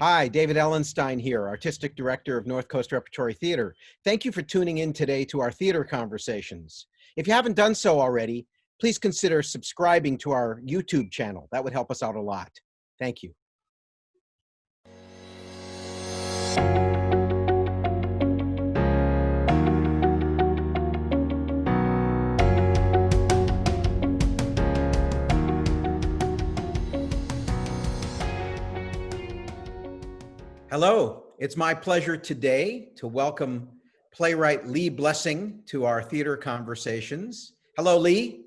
Hi, David Ellenstein here, Artistic Director of North Coast Repertory Theater. Thank you for tuning in today to our theater conversations. If you haven't done so already, please consider subscribing to our YouTube channel. That would help us out a lot. Thank you. Hello, it's my pleasure today to welcome playwright Lee Blessing to our theater conversations. Hello, Lee.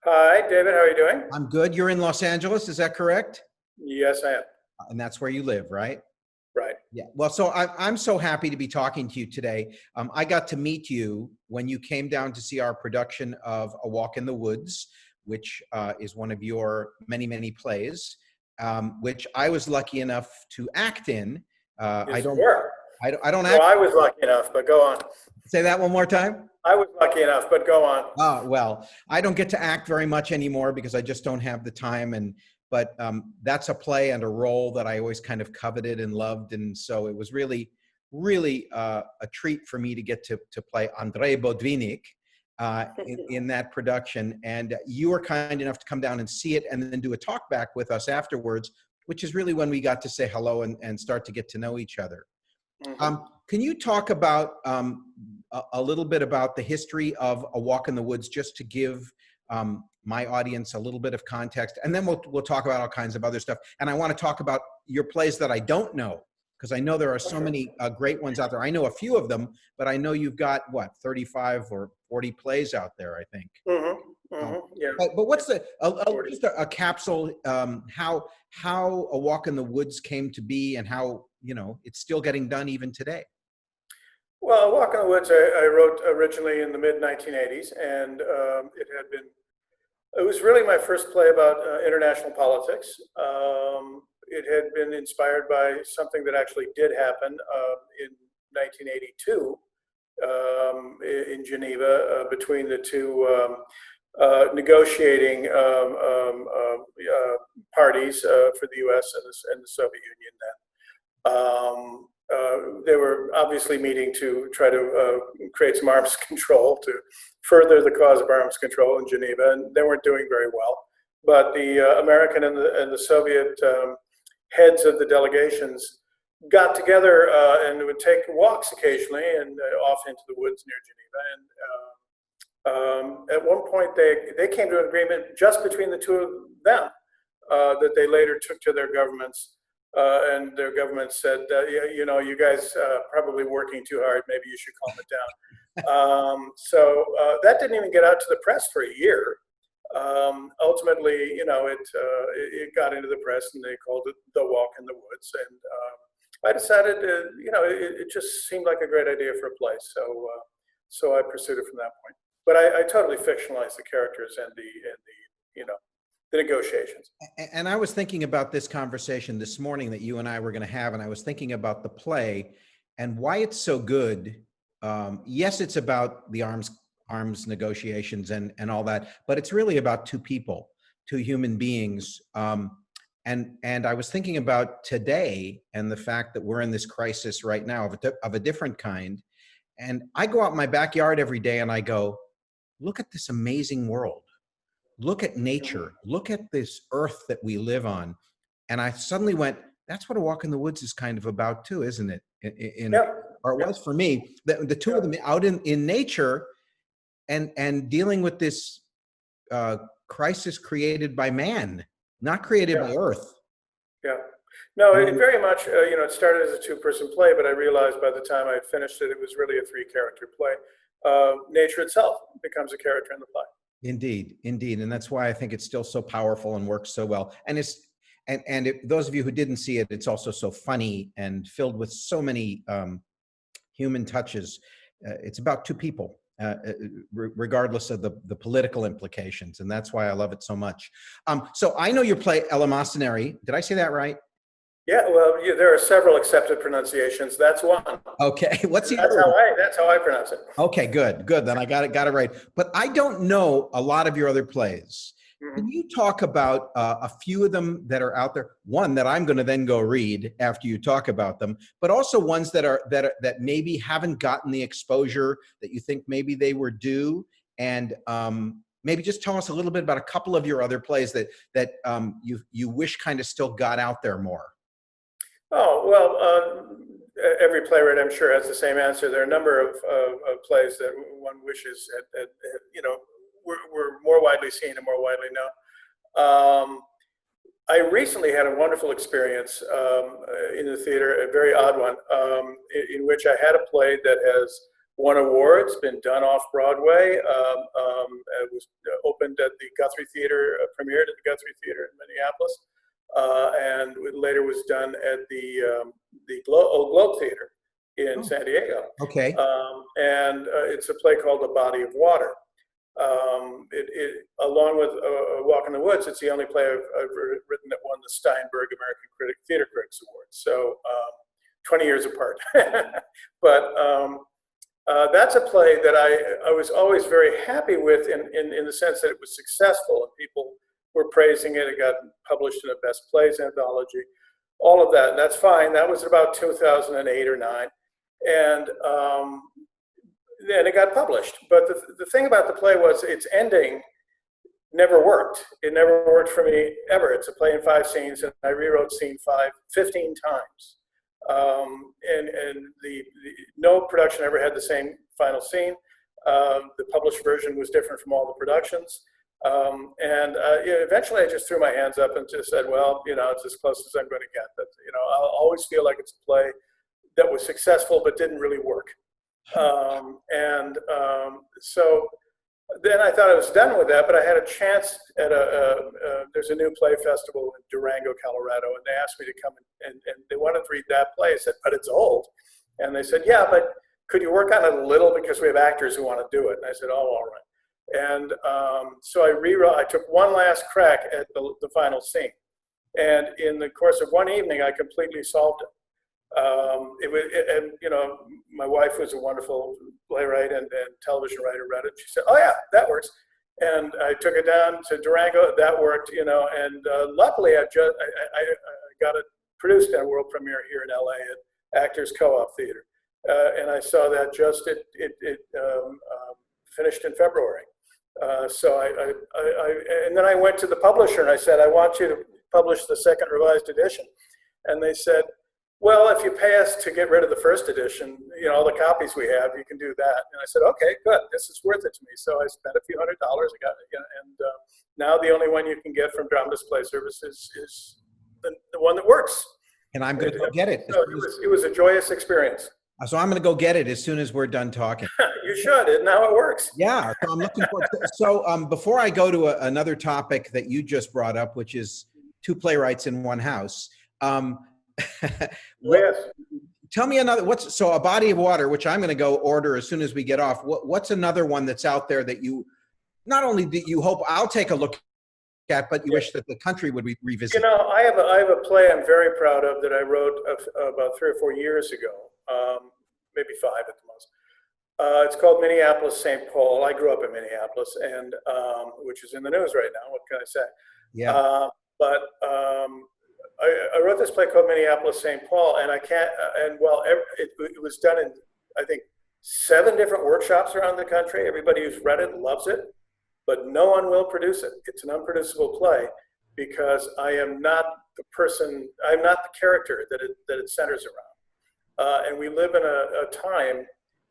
Hi, David. How are you doing? I'm good. You're in Los Angeles, is that correct? Yes, I am. And that's where you live, right? Right. Yeah. Well, so I'm so happy to be talking to you today. I got to meet you when you came down to see our production of A Walk in the Woods, which is one of your many, many plays, which I was lucky enough to act in. Yes, I don't well, act. I was lucky enough, but go on. Say that one more time. I was lucky enough, but go on. Well, I don't get to act very much anymore because I just don't have the time. But that's a play and a role that I always kind of coveted and loved. And so it was really, really a treat for me to get to play Andrei Bodvinik in that production. And you were kind enough to come down and see it and then do a talk back with us afterwards, which is really when we got to say hello and start to get to know each other. Mm-hmm. Can you talk about a little bit about the history of A Walk in the Woods, just to give my audience a little bit of context, and then we'll talk about all kinds of other stuff. And I want to talk about your plays that I don't know, because I know there are so many great ones out there. I know a few of them, but I know you've got, what, 35 or 40 plays out there, I think. Mm-hmm. Mm-hmm. Yeah. But what's just a capsule, how A Walk in the Woods came to be and how, it's still getting done even today? Well, A Walk in the Woods, I wrote originally in the mid-1980s, and it was really my first play about international politics. It had been inspired by something that actually did happen in 1982 in Geneva between the two negotiating parties for the U.S. and the Soviet Union then. They were obviously meeting to try to create some arms control to further the cause of arms control in Geneva, and they weren't doing very well. But the American and the Soviet heads of the delegations got together and would take walks occasionally and off into the woods near Geneva. And at one point, they came to an agreement just between the two of them that they later took to their governments. And their government said, you guys probably working too hard. Maybe you should calm it down. So that didn't even get out to the press for a year. Ultimately, it got into the press, and they called it The Walk in the Woods. And I decided, it just seemed like a great idea for a play. So I pursued it from that point. But I totally fictionalized the characters and the negotiations. And I was thinking about this conversation this morning that you and I were going to have, and I was thinking about the play and why it's so good. Yes, it's about the arms negotiations and all that, but it's really about two people, two human beings. And I was thinking about today and the fact that we're in this crisis right now of a different kind. And I go out in my backyard every day and I go, look at this amazing world. Look at nature, look at this earth that we live on. And I suddenly went, that's what A Walk in the Woods is kind of about too, isn't it? Or it was for me, the two of them out in nature and dealing with this crisis created by man, not created by earth. Yeah. No, it very much, it started as a two-person play, but I realized by the time I finished it, it was really a three-character play. Nature itself becomes a character in the play. Indeed, indeed, and that's why I think it's still so powerful and works so well. And those of you who didn't see it, it's also so funny and filled with so many human touches. It's about two people, regardless of the political implications, and that's why I love it so much. So I know you play Eleemosynary. Did I say that right? Yeah, well, there are several accepted pronunciations. That's one. Okay, what's the other? That's how I pronounce it. Okay, good. Then I got it right. But I don't know a lot of your other plays. Can you talk about a few of them that are out there? One that I'm going to then go read after you talk about them, but also ones that maybe haven't gotten the exposure that you think maybe they were due, and maybe just tell us a little bit about a couple of your other plays that you wish kind of still got out there more. Oh, well, every playwright, I'm sure, has the same answer. There are a number of plays that one wishes were more widely seen and more widely known. I recently had a wonderful experience in the theater, a very odd one, in which I had a play that has won awards, been done off-Broadway. It was opened at the Guthrie Theater, premiered at the Guthrie Theater in Minneapolis, and later was done at the Old Globe Theater in San Diego. Okay. And it's a play called A Body of Water. Along with A Walk in the Woods, it's the only play I've written that won the Steinberg American Theater Critics Award. So 20 years apart. But that's a play that I was always very happy with in the sense that it was successful and people were praising it. It got published in a Best Plays anthology, all of that. And that's fine. That was about 2008 or 9. And then it got published. But the thing about the play was its ending never worked. It never worked for me ever. It's a play in 5 scenes, and I rewrote scene 15 times. And no production ever had the same final scene. The published version was different from all the productions. Eventually I just threw my hands up and just said, well, it's as close as I'm going to get. But, I'll always feel like it's a play that was successful but didn't really work. So then I thought I was done with that, but I had a chance at there's a new play festival in Durango, Colorado, and they asked me to come and they wanted to read that play. I said, but it's old. And they said, yeah, but could you work on it a little because we have actors who want to do it? And I said, oh, all right. And so I rewrote, I took one last crack at the final scene. And in the course of one evening, I completely solved it. My wife was a wonderful playwright and television writer, read it. She said, oh yeah, that works. And I took it down to Durango, that worked, and luckily I got it produced at a world premiere here in LA at Actors Theatre. And I saw that it finished in February. And then I went to the publisher and I said, I want you to publish the second revised edition. And they said, well, if you pay us to get rid of the first edition, all the copies we have, you can do that. And I said, okay, good. This is worth it to me. So I spent a few $100s. I got it, and now the only one you can get from Dramatist Play Services is the one that works. And I'm going to go get it. So it was a joyous experience. So I'm going to go get it as soon as we're done talking. You should. And now it works. Yeah. So I'm looking forward to it. So before I go to another topic that you just brought up, which is 2 playwrights in one house. Yes. Tell me another. So A Body of Water, which I'm going to go order as soon as we get off. What's another one that's out there that you not only that you hope I'll take a look at, but you wish that the country would revisit? I have a play I'm very proud of that I wrote about 3 or 4 years ago, maybe 5 at the most. It's called Minneapolis St Paul. I grew up in Minneapolis, and which is in the news right now. What can I say? Yeah. I wrote this play called Minneapolis St Paul, and it was done in, I think, 7 different workshops around the country. Everybody who's read it loves it, but no one will produce it. It's an unproducible play because I am not the person, I'm not the character that it centers around. And we live in a time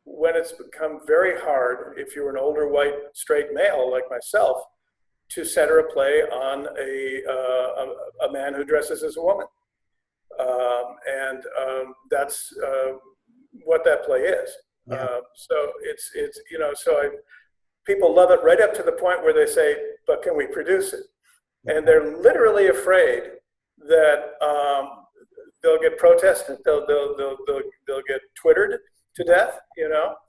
when it's become very hard, if you're an older white straight male like myself, to center a play on a man who dresses as a woman. That's what that play is. Yeah. People love it right up to the point where they say, but can we produce it? And they're literally afraid that they'll get protested, they'll get Twittered to death,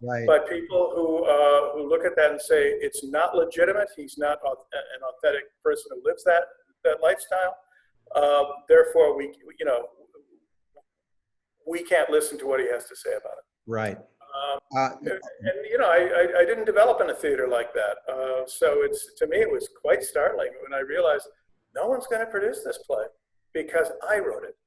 Right. by people who look at that and say it's not legitimate. He's not an authentic person who lives that lifestyle. Therefore, we can't listen to what he has to say about it. Right. And you know, I didn't develop in a theater like that. So to me, it was quite startling when I realized no one's going to produce this play because I wrote it,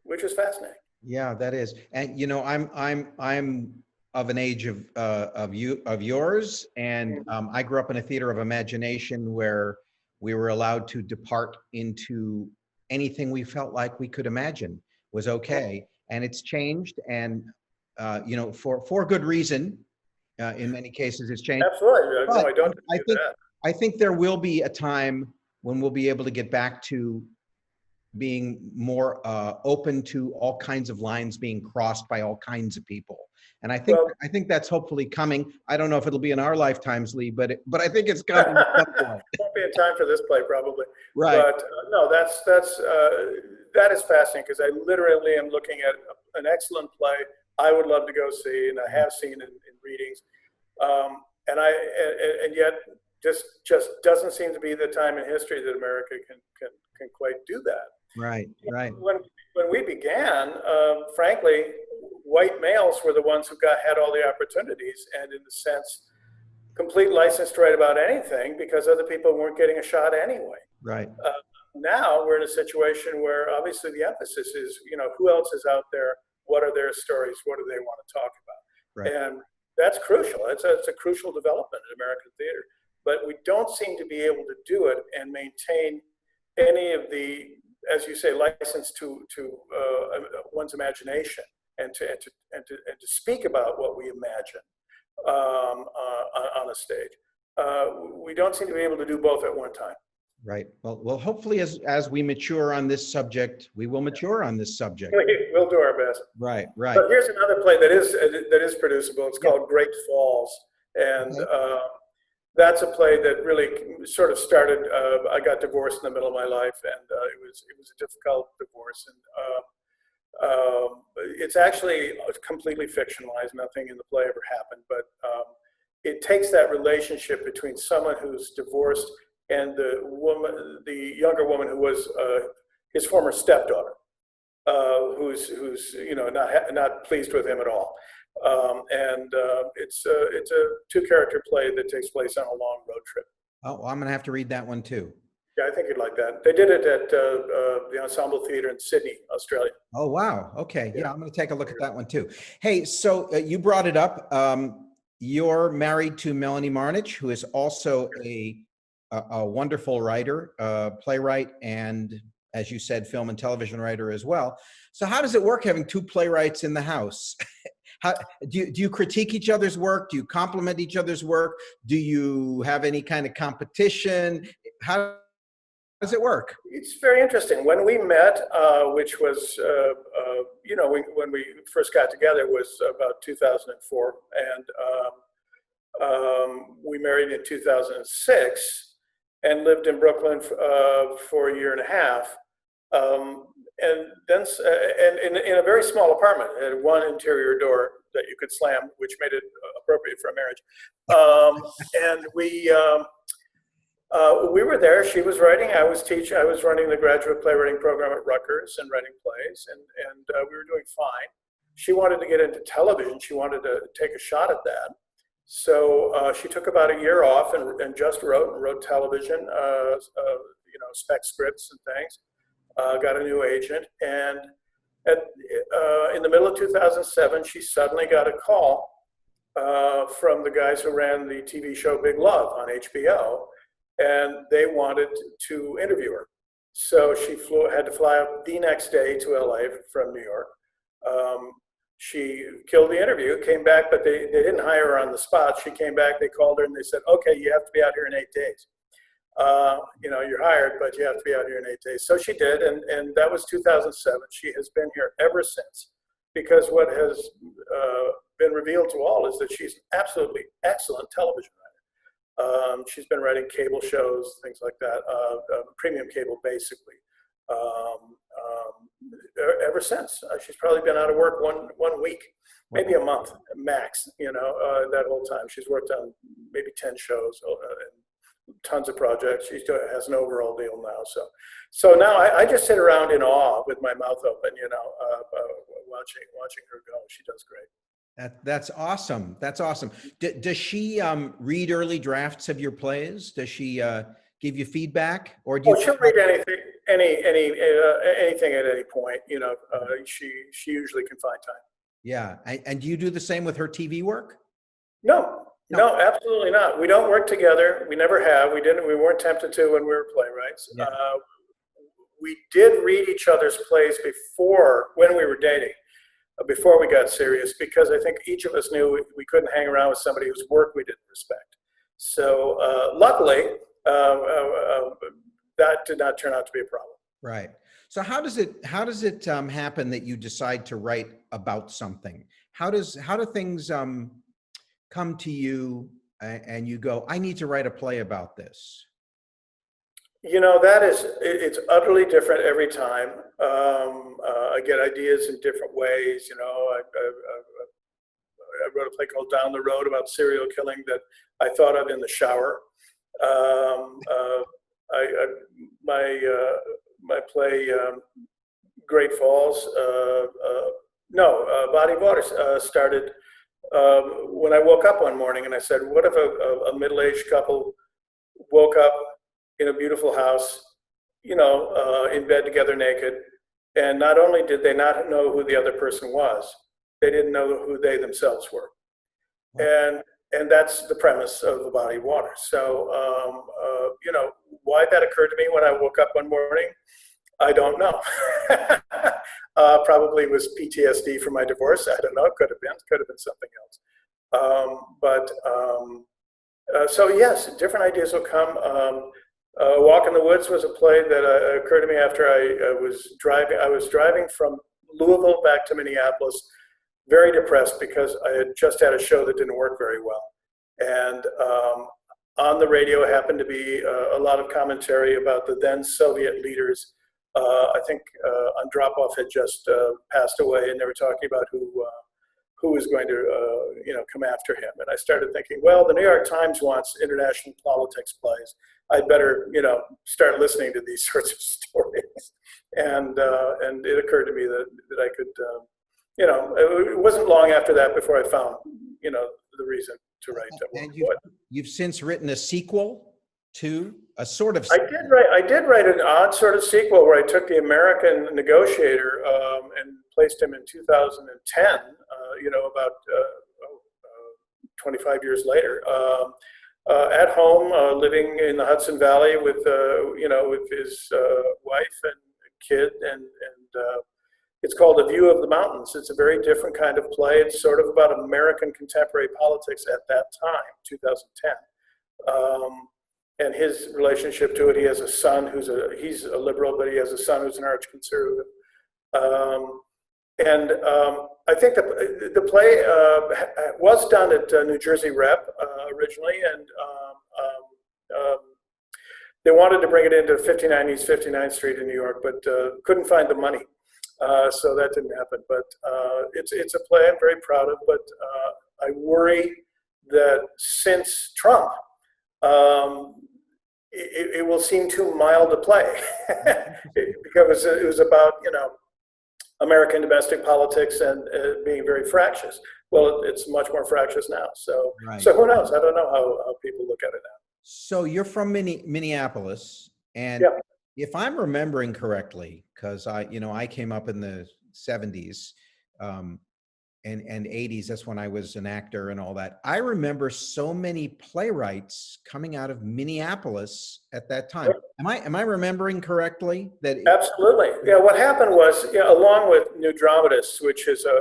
which is fascinating. Yeah, that is. And you know, I'm of an age of yours, and I grew up in a theater of imagination where we were allowed to depart into anything we felt like we could imagine was okay. And it's changed, and you know, for good reason. In many cases, it's changed. Absolutely. But No, I don't I do think that. I think there will be a time when we'll be able to get back to being more open to all kinds of lines being crossed by all kinds of people. And I think Well, I think that's hopefully coming. I don't know if it'll be in our lifetimes, Lee, but I think it's coming at some point. won't be in time for this play probably. Right. But no, that is fascinating because I literally am looking at an excellent play I would love to go see, and I have seen in readings. And yet just doesn't seem to be the time in history that America can quite do that. Right. Right. When we began, frankly, white males were the ones who had all the opportunities, and in a sense, complete license to write about anything because other people weren't getting a shot anyway. Right. Now we're in a situation where obviously the emphasis is, you know, who else is out there? What are their stories? What do they want to talk about? Right. And that's crucial. It's a crucial development in American theater. But we don't seem to be able to do it and maintain any of the, as you say, license to one's imagination and to speak about what we imagine on a stage. We don't seem to be able to do both at one time. Right. Well, hopefully as we mature on this subject, we will mature on this subject. We'll do our best. Right. Right. But here's another play that is producible. It's called Great Falls, and that's a play that really sort of started. I got divorced in the middle of my life, and it was a difficult divorce, and it's actually completely fictionalized. Nothing in the play ever happened, but it takes that relationship between someone who's divorced and the younger woman who was his former stepdaughter, who's you know not pleased with him at all, and it's a two-character play that takes place on a long road trip. Oh, I'm gonna have to read that one too. Yeah, I think you'd like that. They did it at the Ensemble Theatre in Sydney, Australia. Oh, wow. Okay. Yeah, I'm going to take a look at that one too. Hey, so you brought it up. You're married to Melanie Marnich, who is also a wonderful writer, playwright, and as you said, film and television writer as well. So how does it work having two playwrights in the house? How, do you critique each other's work? Do you compliment each other's work? Do you have any kind of competition? How does it work? It's very interesting. When we met, which was, you know, when we first got together was about 2004, and we married in 2006 and lived in Brooklyn for a year and a half. And then, in a very small apartment, it had one interior door that you could slam, which made it appropriate for a marriage. And we were there. She was writing. I was teaching. I was running the graduate playwriting program at Rutgers and writing plays, and we were doing fine. She wanted to get into television. She wanted to take a shot at that. So she took about a year off and just wrote television, you know, spec scripts and things. Got a new agent, and in the middle of 2007, she suddenly got a call from the guys who ran the TV show Big Love on HBO, and they wanted to interview her. So she had to fly up the next day to LA from New York. She killed the interview, came back, but they didn't hire her on the spot. She came back, they called her, and they said, okay, you have to be out here in 8 days. You know, you're hired, but you have to be out here in 8 days. So she did, and that was 2007. She has been here ever since, because what has been revealed to all is that she's an absolutely excellent television writer. She's been writing cable shows, things like that, premium cable, basically, ever since. She's probably been out of work one week, maybe a month max, you know, that whole time. She's worked on maybe 10 shows and tons of projects. She has an overall deal now. So now I just sit around in awe with my mouth open, you know, watching her go. She does great. That's awesome. That's awesome. Does she read early drafts of your plays? Does she give you feedback, or do you? Oh, she'll read anything, anything at any point. You know, she usually can find time. Yeah, and do you do the same with her TV work? No, absolutely not. We don't work together. We never have. We didn't. We weren't tempted to when we were playwrights. Yeah. We did read each other's plays before, when we were dating, before we got serious, because I think each of us knew we couldn't hang around with somebody whose work we didn't respect. So luckily, that did not turn out to be a problem. Right. So how does it happen that you decide to write about something? How do things come to you and you go, I need to write a play about this? You know, it's utterly different every time. I get ideas in different ways. You know, I wrote a play called Down the Road about serial killing that I thought of in the shower. My play, Great Falls, Body of Water, started when I woke up one morning and I said, what if a middle-aged couple woke up in a beautiful house, you know, in bed together naked, and not only did they not know who the other person was, they didn't know who they themselves were. And that's the premise of A Body of Water. So, you know, why that occurred to me when I woke up one morning, I don't know. Probably was PTSD from my divorce. I don't know. Could have been something else. So yes, different ideas will come. Walk in the Woods was a play that occurred to me after I was driving. I was driving from Louisville back to Minneapolis, very depressed because I had just had a show that didn't work very well. And on the radio happened to be a lot of commentary about the then Soviet leaders. I think Andropov had just passed away, and they were talking about who was going to come after him. And I started thinking, well, the New York Times wants international politics plays. I'd better, you know, start listening to these sorts of stories. And it occurred to me that I could, you know, it wasn't long after that before I found, you know, the reason to write. And you've since written a sequel to a sort of. I did write an odd sort of sequel where I took the American negotiator and placed him in 2010. You know, about 25 years later, at home, living in the Hudson Valley with you know, with his wife and kid, and it's called A View of the Mountains. It's a very different kind of play. It's sort of about American contemporary politics at that time, 2010. And his relationship to it. He has a son he's a liberal, but he has a son who's an arch conservative. I think the play was done at New Jersey Rep originally, and they wanted to bring it into 59 East 59th Street in New York, but couldn't find the money, so that didn't happen. But it's a play I'm very proud of, but I worry that since Trump, it will seem too mild a play because it was about, you know, American domestic politics and being very fractious. Well, it's much more fractious now. So, right. So who knows? I don't know how people look at it now. So you're from Minneapolis, and yeah. If I'm remembering correctly, because I came up in the 70s and 80s. That's when I was an actor and all that. I remember so many playwrights coming out of Minneapolis at that time. Am I remembering correctly? Absolutely. Yeah. What happened was, along with New Dramatists, which is an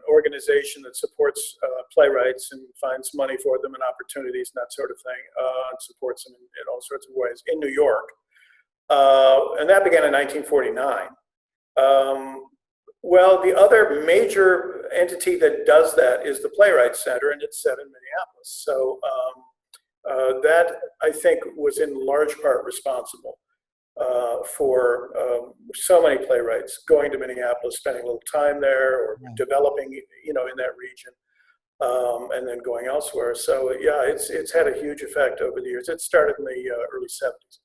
organization that supports playwrights and finds money for them and opportunities and that sort of thing, and supports them in all sorts of ways in New York. And that began in 1949. Well, the other major entity that does that is the Playwright Center, and it's set in Minneapolis. So that, I think, was in large part responsible for so many playwrights going to Minneapolis, spending a little time there, or developing, in that region, and then going elsewhere. So yeah, it's had a huge effect over the years. It started in the early 70s.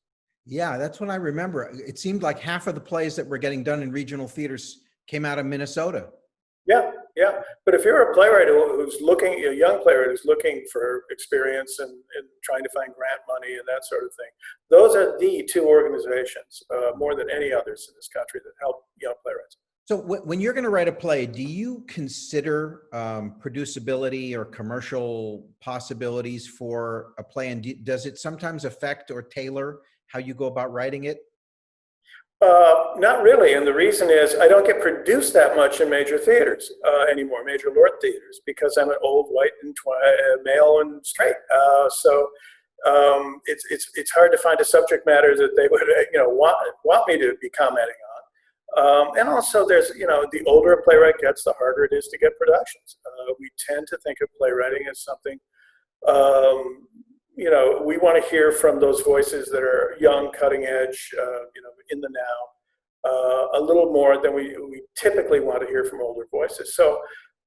Yeah, that's what I remember. It seemed like half of the plays that were getting done in regional theaters came out of Minnesota. Yeah, yeah. But if you're a playwright who's looking, a young playwright who's looking for experience and trying to find grant money and that sort of thing, those are the two organizations, more than any others in this country, that help young playwrights. So when you're going to write a play, do you consider producibility or commercial possibilities for a play? And does it sometimes affect or tailor how you go about writing it? Not really, and the reason is I don't get produced that much in major theaters anymore, major Lord theaters, because I'm an old white and male and straight. So it's hard to find a subject matter that they would want me to be commenting on. And also, there's the older a playwright gets, the harder it is to get productions. We tend to think of playwriting as something. We want to hear from those voices that are young, cutting edge, in the now, a little more than we typically want to hear from older voices. So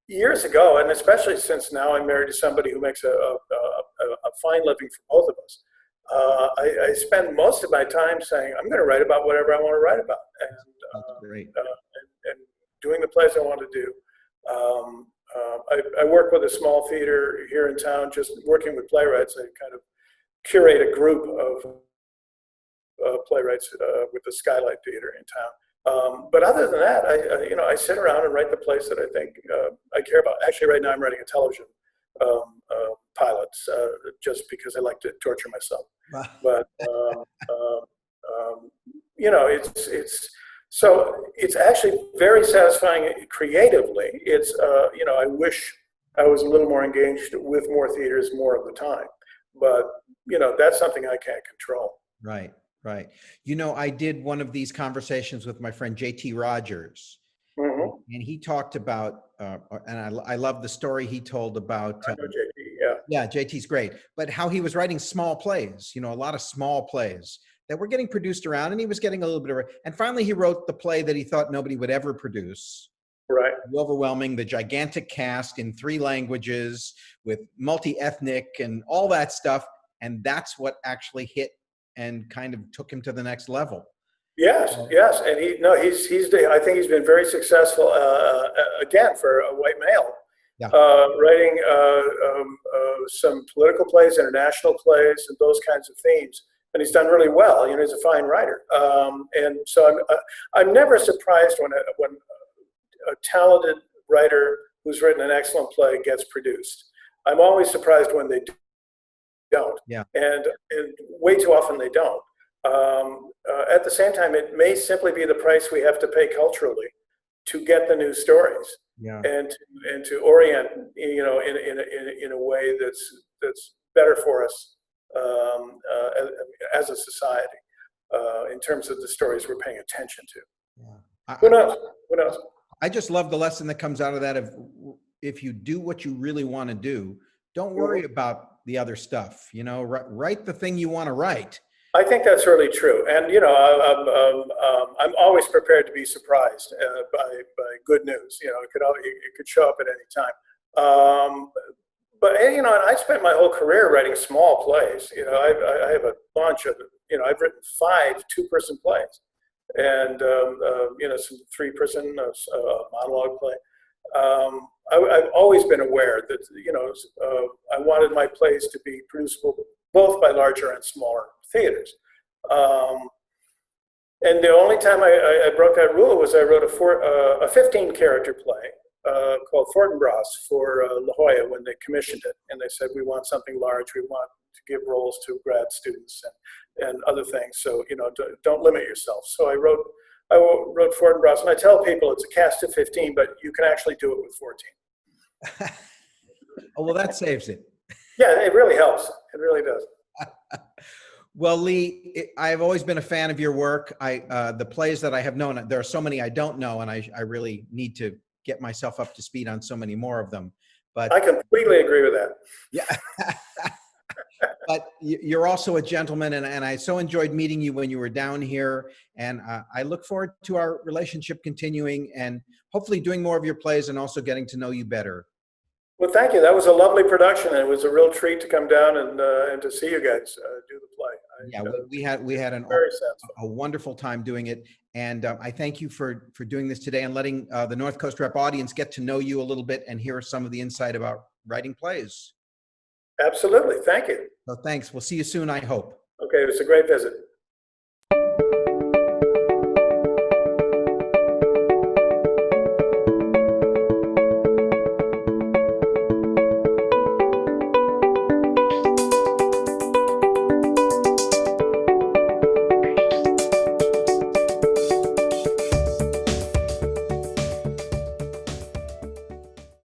years ago, and especially since now I'm married to somebody who makes a fine living for both of us, I spend most of my time saying, I'm going to write about whatever I want to write about, That's great. and doing the plays I want to do. I work with a small theater here in town, just working with playwrights. I kind of curate a group of playwrights with the Skylight Theater in town. But other than that, I sit around and write the plays that I think I care about. Actually, right now I'm writing a television pilot, just because I like to torture myself. But it's actually very satisfying creatively. It's I wish I was a little more engaged with more theaters more of the time, but that's something I can't control. Right. I did one of these conversations with my friend J.T. Rogers, and he talked about, and I love the story he told about. I know JT, yeah, JT's great, but how he was writing small plays, a lot of small plays that were getting produced around, and he was getting a little bit of, and finally he wrote the play that he thought nobody would ever produce. Right. The overwhelming, the gigantic cast in 3 languages with multi-ethnic and all that stuff. And that's what actually hit and kind of took him to the next level. Yes. And I think he's been very successful, again, for a white male. Yeah. Writing some political plays, international plays, and those kinds of themes. And he's done really well. He's a fine writer. And so I'm never surprised when a talented writer who's written an excellent play gets produced. I'm always surprised when they don't. Yeah. And way too often they don't. At the same time, it may simply be the price we have to pay culturally to get the new stories. Yeah. And to orient, in a way that's better for us as a society, in terms of the stories we're paying attention to. Yeah. Who knows? I just love the lesson that comes out of that. If you do what you really want to do, don't worry about the other stuff. Write the thing you want to write. I think that's really true, and I'm always prepared to be surprised by good news. It could show up at any time. But and I spent my whole career writing small plays. I have a bunch of I've written 5 2-person plays, and some 3-person monologue play. I've always been aware that I wanted my plays to be producible both by larger and smaller theaters. And the only time I broke that rule was I wrote a 15-character play called Fortinbras for La Jolla when they commissioned it, and they said, we want something large, we want to give roles to grad students and other things, so don't limit yourself. So I wrote Fortinbras, and I tell people it's a cast of 15, but you can actually do it with 14. Oh, well, that saves it. Yeah, it really helps. It really does. Well, Lee, I've always been a fan of your work. The plays that I have known, there are so many I don't know, and I really need to get myself up to speed on so many more of them. But I completely agree with that. Yeah. But you're also a gentleman, and I so enjoyed meeting you when you were down here. And I look forward to our relationship continuing and hopefully doing more of your plays and also getting to know you better. Well, thank you. That was a lovely production, and it was a real treat to come down and to see you guys do the play. Yeah, we had a wonderful time doing it. And I thank you for doing this today and letting the North Coast Rep audience get to know you a little bit and hear some of the insight about writing plays. Absolutely. Thank you. So thanks. We'll see you soon, I hope. Okay, it was a great visit.